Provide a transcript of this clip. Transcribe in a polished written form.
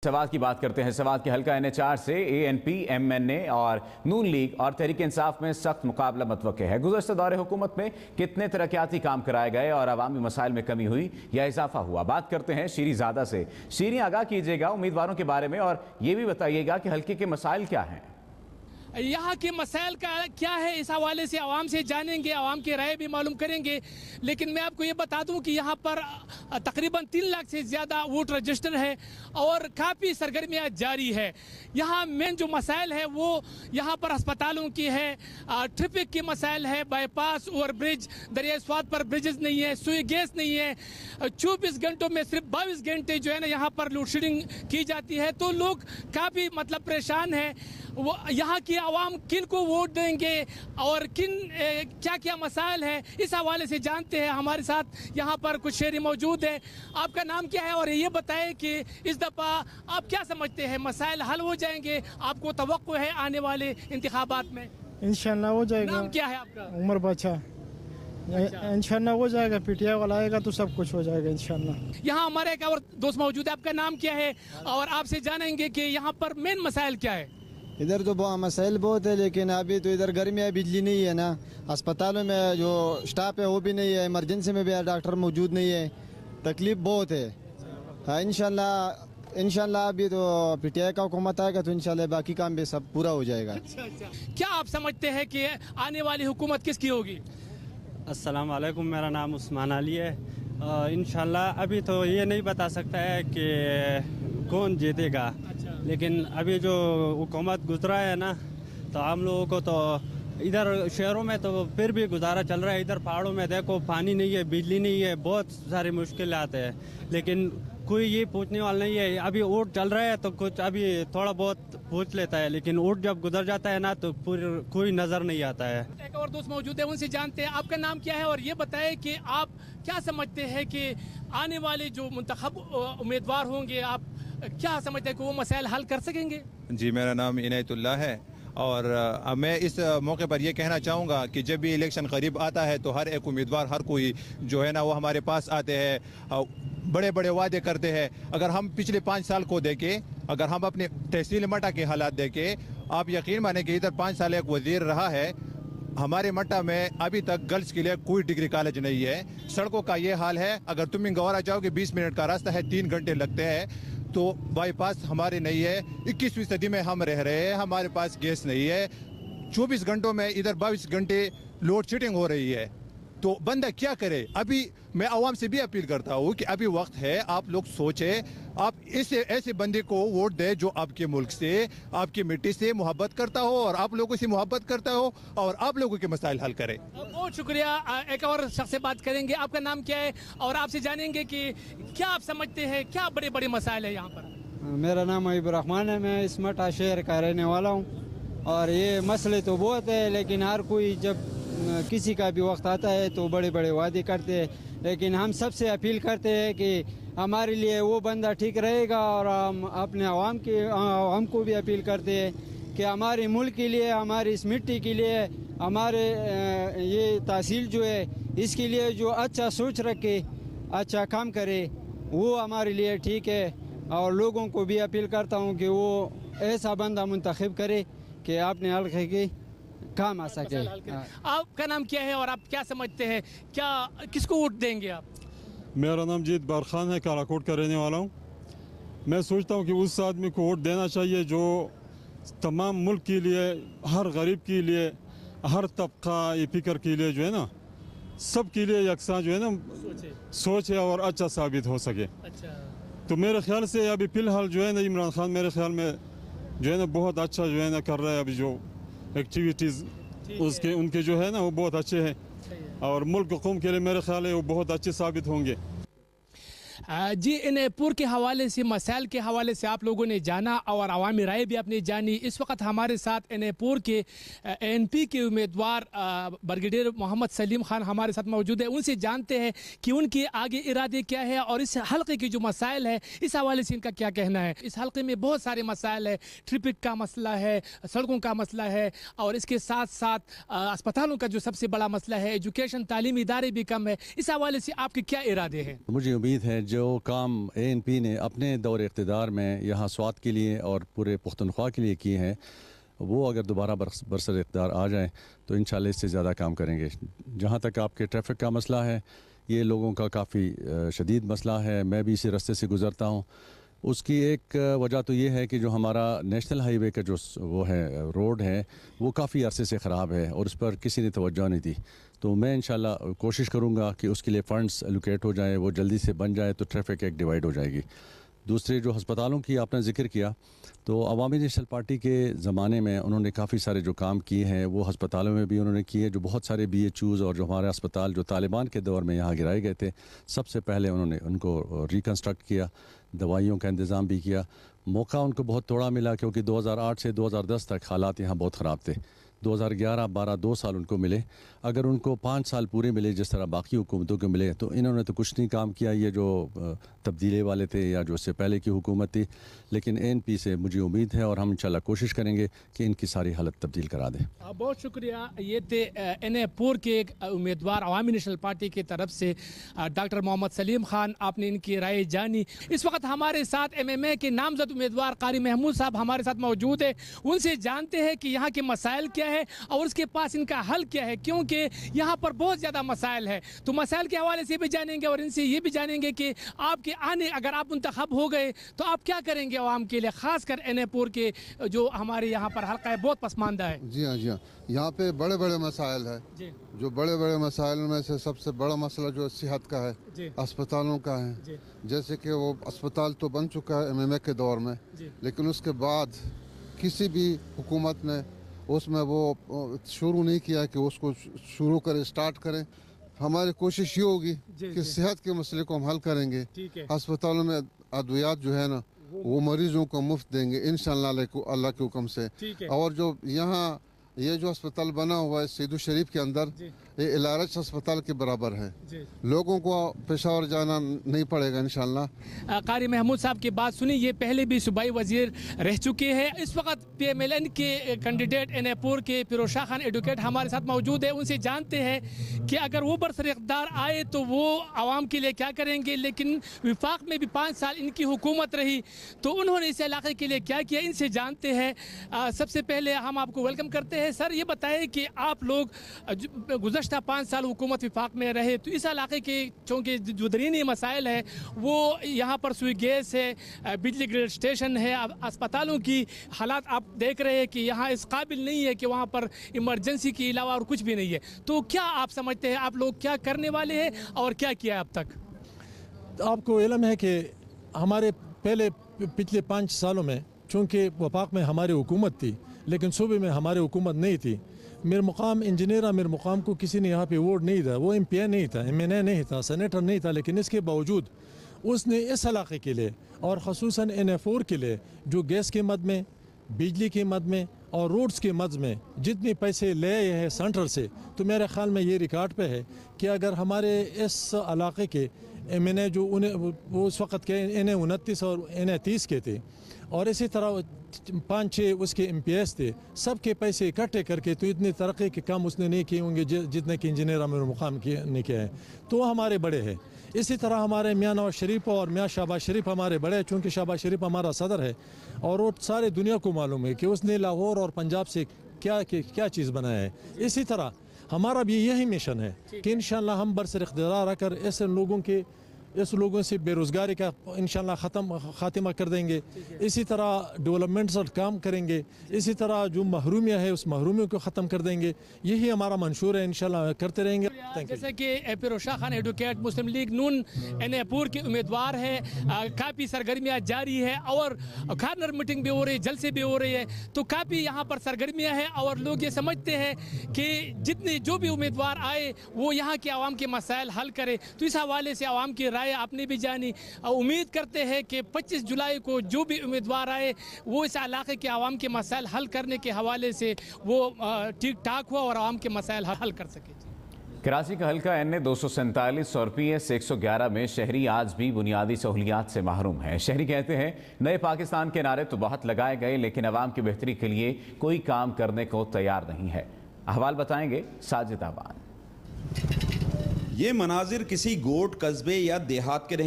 سوات کی بات کرتے ہیں۔ سوات کے حلقہ NH4 سے ANP MNA اور نون لیگ اور تحریک انصاف میں سخت مقابلہ متوقع ہے۔ گزشتہ دور حکومت میں کتنے ترقیاتی کام کرائے گئے اور عوامی مسائل میں کمی ہوئی یا اضافہ ہوا؟ بات کرتے ہیں شیریں زادہ سے۔ شیریں، آگاہ کیجیے گا امیدواروں کے بارے میں اور یہ بھی بتائیے گا کہ حلقے کے مسائل کیا ہیں؟ یہاں کے مسائل کا کیا ہے، اس حوالے سے عوام سے جانیں گے، عوام کی رائے بھی معلوم کریں گے۔ لیکن میں آپ کو یہ بتا دوں کہ یہاں پر تقریباً 3 لاکھ سے زیادہ ووٹ رجسٹر ہے اور کافی سرگرمیاں جاری ہے۔ یہاں مین جو مسائل ہے وہ یہاں پر ہسپتالوں کی ہے، ٹریفک کی مسائل ہے، بائی پاس اوور برج، دریائے سوات پر برجز نہیں ہے، سوئی گیس نہیں ہے، 24 گھنٹوں میں صرف 22 گھنٹے جو ہے نا یہاں پر لوڈ شیڈنگ کی جاتی ہے، تو لوگ کافی پریشان ہیں۔ یہاں کی عوام کن کو ووٹ دیں گے اور کن کیا کیا مسائل ہیں، اس حوالے سے جانتے ہیں۔ ہمارے ساتھ یہاں پر کچھ شہری موجود ہیں۔ آپ کا نام کیا ہے اور یہ بتائیں کہ اس دفعہ آپ کیا سمجھتے ہیں، مسائل حل ہو جائیں گے؟ آپ کو توقع ہے آنے والے انتخابات میں؟ انشاءاللہ ہو جائے گا۔ نام کیا ہے آپ کا؟ عمر بادشاہ۔ انشاءاللہ ہو جائے گا، PTI والا آئے گا تو سب کچھ ہو جائے گا انشاءاللہ۔ یہاں ہمارے ایک اور دوست موجود ہے، آپ کا نام کیا ہے اور آپ سے جانیں گے کہ یہاں پر مین مسائل کیا ہے؟ ادھر تو مسائل بہت ہے، لیکن ابھی تو ادھر گرمی ہے، بجلی نہیں ہے نا، اسپتالوں میں جو سٹاف ہے وہ بھی نہیں ہے، ایمرجنسی میں بھی ڈاکٹر موجود نہیں ہے، تکلیف بہت ہے۔ انشاءاللہ ابھی تو PTI کا حکومت آئے گا تو انشاءاللہ باقی کام بھی سب پورا ہو جائے گا۔ کیا آپ سمجھتے ہیں کہ آنے والی حکومت کس کی ہوگی؟ السلام علیکم، میرا نام عثمان علی ہے۔ انشاءاللہ ابھی تو یہ نہیں بتا سکتا ہے کہ کون جیتے گا، لیکن ابھی جو حکومت گزرا ہے نا تو عام لوگوں کو تو ادھر شہروں میں تو پھر بھی گزارا چل رہا ہے، ادھر پہاڑوں میں دیکھو پانی نہیں ہے، بجلی نہیں ہے، بہت ساری مشکلات ہیں، لیکن کوئی یہ پوچھنے والا نہیں ہے۔ ابھی ووٹ چل رہا ہے تو کچھ ابھی تھوڑا بہت پوچھ لیتا ہے، لیکن ووٹ جب گزر جاتا ہے نا تو کوئی نظر نہیں آتا ہے۔ ایک اور دوست موجود ہے، ان سے جانتے ہیں آپ کا نام کیا ہے اور یہ بتائیں کہ آپ کیا سمجھتے ہیں کہ آنے والے جو منتخب امیدوار ہوں گے، آپ کیا سمجھتے ہیں کہ وہ مسائل حل کر سکیں گے؟ جی، میرا نام عنایت اللہ ہے اور میں اس موقع پر یہ کہنا چاہوں گا کہ جب بھی الیکشن قریب آتا ہے تو ہر ایک امیدوار، ہر کوئی جو ہے نا وہ ہمارے پاس آتے ہیں، بڑے بڑے وعدے کرتے ہیں۔ اگر ہم پچھلے 5 سال کو دیکھیں، اگر ہم اپنے تحصیل مٹا کے حالات دیکھیں، آپ یقین مانیں کہ ادھر 5 سال ایک وزیر رہا ہے، ہمارے مٹا میں ابھی تک گرلز کے لیے کوئی ڈگری کالج نہیں ہے۔ سڑکوں کا یہ حال ہے، اگر تم گورا جاؤ گے 20 منٹ کا راستہ ہے، 3 گھنٹے لگتے ہیں۔ تو بائی پاس ہمارے نہیں ہے، 21ویں صدی میں ہم رہ رہے ہیں، ہمارے پاس گیس نہیں ہے، 24 گھنٹوں میں ادھر 22 گھنٹے لوڈ شیڈنگ ہو رہی ہے، تو بندہ کیا کرے؟ ابھی میں عوام سے بھی اپیل کرتا ہوں کہ ابھی وقت ہے، آپ لوگ سوچیں، آپ ایسے بندے کو ووٹ دیں جو آپ کے ملک سے، آپ کی مٹی سے محبت کرتا ہو اور آپ لوگوں سے محبت کرتا ہو اور آپ لوگوں کے مسائل حل کرے۔ بہت شکریہ۔ ایک اور شخص سے بات کریں گے، آپ کا نام کیا ہے اور آپ سے جانیں گے کہ کیا آپ سمجھتے ہیں کیا بڑے بڑے مسائل ہیں یہاں پر؟ میرا نام عیب الرحمن ہے، میں اس مٹا شہر کا رہنے والا ہوں اور یہ مسئلے تو بہت ہے، لیکن ہر کوئی جب کسی کا بھی وقت آتا ہے تو بڑے بڑے وعدے کرتے ہیں، لیکن ہم سب سے اپیل کرتے ہیں کہ ہمارے لیے وہ بندہ ٹھیک رہے گا، اور ہم اپنے عوام کو بھی اپیل کرتے ہیں کہ ہمارے ملک کے لیے، ہماری اس مٹی کے لیے، ہمارے یہ تحصیل جو ہے اس کے لیے جو اچھا سوچ رکھے، اچھا کام کرے، وہ ہمارے لیے ٹھیک ہے۔ اور لوگوں کو بھی اپیل کرتا ہوں کہ وہ ایسا بندہ منتخب کرے کہ اپنے حلقے کے کام آ سکے۔ آپ کا نام کیا ہے اور آپ کیا سمجھتے ہیں، کیا کس کو ووٹ دیں گے آپ؟ میرا نام جیت بارخان ہے، کالا کوٹ کا رہنے والا ہوں۔ میں سوچتا ہوں کہ اس آدمی کو ووٹ دینا چاہیے جو تمام ملک کے لیے، ہر غریب کے لیے، ہر طبقہ یہ فکر کے لیے جو ہے نا سب کے لیے یکساں جو ہے نا سوچ ہے اور اچھا ثابت ہو سکے۔ تو میرے خیال سے ابھی فی الحال جو ہے نا عمران خان میرے خیال میں جو ہے نا بہت اچھا جو ہے نا کر رہا ہے، ابھی جو ایکٹیویٹیز ان کے جو ہے نا وہ بہت اچھے ہیں، اور ملک قوم کے لیے میرے خیال ہے وہ بہت اچھے ثابت ہوں گے۔ جی، انہیں پور کے حوالے سے، مسائل کے حوالے سے آپ لوگوں نے جانا اور عوامی رائے بھی آپ نے جانی۔ اس وقت ہمارے ساتھ انہیں پور کے ANP کے امیدوار بریگیڈیئر محمد سلیم خان ہمارے ساتھ موجود ہیں۔ ان سے جانتے ہیں کہ ان کے آگے ارادے کیا ہے اور اس حلقے کی جو مسائل ہے اس حوالے سے ان کا کیا کہنا ہے۔ اس حلقے میں بہت سارے مسائل ہیں، ٹریفک کا مسئلہ ہے، سڑکوں کا مسئلہ ہے، اور اس کے ساتھ ساتھ اسپتالوں کا جو سب سے بڑا مسئلہ ہے، ایجوکیشن، تعلیمی ادارے بھی کم ہے۔ اس حوالے سے آپ کے کیا ارادے ہیں؟ مجھے امید ہے جو کام ANP نے اپنے دور اقتدار میں یہاں سوات کے لیے اور پورے پختونخوا کے لیے کیے ہیں، وہ اگر دوبارہ برسر اقتدار آ جائیں تو انشاءاللہ اس سے زیادہ کام کریں گے. جہاں تک آپ کے ٹریفک کا مسئلہ ہے، یہ لوگوں کا کافی شدید مسئلہ ہے. میں بھی اسی راستے سے گزرتا ہوں. اس کی ایک وجہ تو یہ ہے کہ جو ہمارا نیشنل ہائی وے کا جو وہ ہے روڈ ہے، وہ کافی عرصے سے خراب ہے اور اس پر کسی نے توجہ نہیں دی. تو میں انشاءاللہ کوشش کروں گا کہ اس کے لیے فنڈز الوکیٹ ہو جائیں، وہ جلدی سے بن جائے تو ٹریفک ایک ڈیوائیڈ ہو جائے گی. دوسرے جو ہسپتالوں کی آپ نے ذکر کیا، تو عوامی نیشنل پارٹی کے زمانے میں انہوں نے کافی سارے جو کام کیے ہیں وہ ہسپتالوں میں بھی انہوں نے کیے. جو بہت سارے BHOs اور جو ہمارے ہسپتال جو طالبان کے دور میں یہاں گرائے گئے تھے، سب سے پہلے انہوں نے ان کو ریکنسٹرکٹ کیا، دوائیوں کا انتظام بھی کیا. موقع ان کو بہت تھوڑا ملا کیونکہ 2008 سے 2010 تک حالات یہاں بہت خراب تھے. 2011-12 2 سال ان کو ملے. اگر ان کو 5 سال پورے ملے جس طرح باقی حکومتوں کو ملے تو انہوں نے تو کچھ نہیں کام کیا. یہ جو تبدیلی والے تھے یا جو اس سے پہلے کی حکومت تھی، لیکن ANP سے مجھے امید ہے اور ہم انشاءاللہ کوشش کریں گے کہ ان کی ساری حالت تبدیل کرا دیں. بہت شکریہ. یہ تھے NA پور کے ایک امیدوار عوامی نیشنل پارٹی کی طرف سے ڈاکٹر محمد سلیم خان. آپ نے ان کی رائے جانی. اس وقت ہمارے ساتھ MMA کے نامزد امیدوار قاری محمود صاحب ہمارے ساتھ موجود ہے. ان سے جانتے ہیں کہ یہاں کے مسائل کیا ہے اور اس کے پاس ان کا حل کیا ہے، کیونکہ یہاں پر بہت زیادہ مسائل ہے. تو مسائل کے حوالے سے بھی جانیں گے اور ان سے یہ بھی جانیں گے کہ آپ کے اگر آپ منتخب ہو گئے تو آپ کیا کریں گے عوام کے لیے، خاص کر NA پور کے جو ہمارے یہاں پر حلقہ ہے بہت پسماندہ ہے. جی ہاں یہاں پہ بڑے بڑے مسائل ہیں. جو بڑے بڑے مسائل میں سے سب سے بڑا مسئلہ جو صحت کا ہے، اسپتالوں کا ہے. جیسے کہ وہ اسپتال تو بن چکا ہے MMA کے دور میں، لیکن اس کے بعد کسی بھی حکومت نے اس میں وہ شروع نہیں کیا کہ اس کو شروع کرے، سٹارٹ کریں. ہماری کوشش یہ ہوگی کہ صحت کے مسئلے کو ہم حل کریں گے. ہسپتالوں میں ادویات جو ہے نا وہ مریضوں کو مفت دیں گے انشاءاللہ اللہ کے حکم سے. اور جو یہاں یہ جو ہسپتال بنا ہوا ہے سیدو شریف کے اندر، یہ الارج ہسپتال کے برابر ہے. لوگوں کو پشاور جانا نہیں پڑے گا انشاءاللہ. قاری محمود صاحب کی بات سنی. یہ پہلے بھی صوبائی وزیر رہ چکے ہیں. اس وقت PMLN کے کینڈیڈیٹ NA پور کے فیروز شاہ خان ایڈوکیٹ ہمارے ساتھ موجود ہے. ان سے جانتے ہیں کہ اگر وہ برسر اقتدار آئے تو وہ عوام کے لیے کیا کریں گے. لیکن وفاق میں بھی 5 سال ان کی حکومت رہی تو انہوں نے اس علاقے کے لیے کیا کیا، ان سے جانتے ہیں. سب سے پہلے ہم آپ کو ویلکم کرتے ہیں. سر یہ بتائیں کہ آپ لوگ گزشتہ 5 سال حکومت وفاق میں رہے تو اس علاقے کے چونکہ جو درینی مسائل ہے وہ یہاں پر سوئی گیس ہے، بجلی گریڈ اسٹیشن ہے، اسپتالوں کی حالات آپ دیکھ رہے ہیں کہ یہاں اس قابل نہیں ہے کہ وہاں پر ایمرجنسی کے علاوہ اور کچھ بھی نہیں ہے. تو کیا آپ سمجھتے ہیں آپ لوگ کیا کرنے والے ہیں اور کیا کیا ہے اب تک؟ آپ کو علم ہے کہ ہمارے پچھلے 5 سالوں میں چونکہ وفاق میں ہماری حکومت تھی لیکن صوبے میں ہماری حکومت نہیں تھی. میر مقام انجینئر میر مقام کو کسی نے یہاں پہ ووٹ نہیں تھا. وہ MP نہیں تھا، MNA نہیں تھا، سینیٹر نہیں تھا، لیکن اس کے باوجود اس نے اس علاقے کے لیے اور خصوصاً NA 4 کے لیے جو گیس کے مد میں، بجلی کے مد میں اور روڈز کے مد میں جتنے پیسے لے ہیں سینٹر سے، تو میرے خیال میں یہ ریکارڈ پہ ہے کہ اگر ہمارے اس علاقے کے MNA جو وہ اس وقت کے NA 29 اور NA 30 کے تھے اور اسی طرح 5-6 اس کے MPs تھے، سب کے پیسے اکٹھے کر کے تو اتنے ترقی کے کام اس نے نہیں کیے ہوں گے جتنے کہ انجینئر امیر مقام نے کیا ہے. تو ہمارے بڑے ہیں. اسی طرح ہمارے میاں نواز شریف اور میاں شہباز شریف ہمارے بڑے ہیں. چونکہ شہباز شریف ہمارا صدر ہے اور وہ سارے دنیا کو معلوم ہے کہ اس نے لاہور اور پنجاب سے کیا چیز بنایا ہے. اسی طرح ہمارا بھی یہی مشن ہے کہ انشاءاللہ ہم برسر اقتدار آ کر اس لوگوں سے بے روزگاری کا انشاءاللہ خاتمہ کر دیں گے. اسی طرح ڈیولپمنٹس اور کام کریں گے. اسی طرح جو محرومیاں ہے اس محرومیوں کو ختم کر دیں گے. یہی ہمارا منشور ہے، انشاءاللہ کرتے رہیں گے. جیسے کہ فیروز شاہ خان ایڈوکیٹ مسلم لیگ نون NA پور کے امیدوار ہے. کافی سرگرمیاں جاری ہے اور کارنر میٹنگ بھی ہو رہی ہے، جلسے بھی ہو رہی ہے. تو کافی یہاں پر سرگرمیاں ہیں اور لوگ یہ سمجھتے ہیں کہ جو بھی امیدوار آئے وہ یہاں کے عوام کے مسائل حل کرے. تو اس حوالے سے عوام کی رائے آپ نے بھی جانی. امید کرتے ہیں کہ 25 جولائی کو جو بھی امیدوار آئے وہ اس علاقے کے عوام کے مسائل حل کرنے کے حوالے سے وہ ٹھیک ٹھاک ہوا اور عوام کے مسائل حل کر سکے. کراچی کا حلقہ NA 247 اور PS 111 میں شہری آج بھی بنیادی سہولیات سے محروم ہیں. شہری کہتے ہیں نئے پاکستان کے نعرے تو بہت لگائے گئے لیکن عوام کی بہتری کے لیے کوئی کام کرنے کو تیار نہیں ہے. احوال بتائیں گے ساجد آبان. یہ مناظر کسی گوٹ قصبے یا دیہات کے نہیں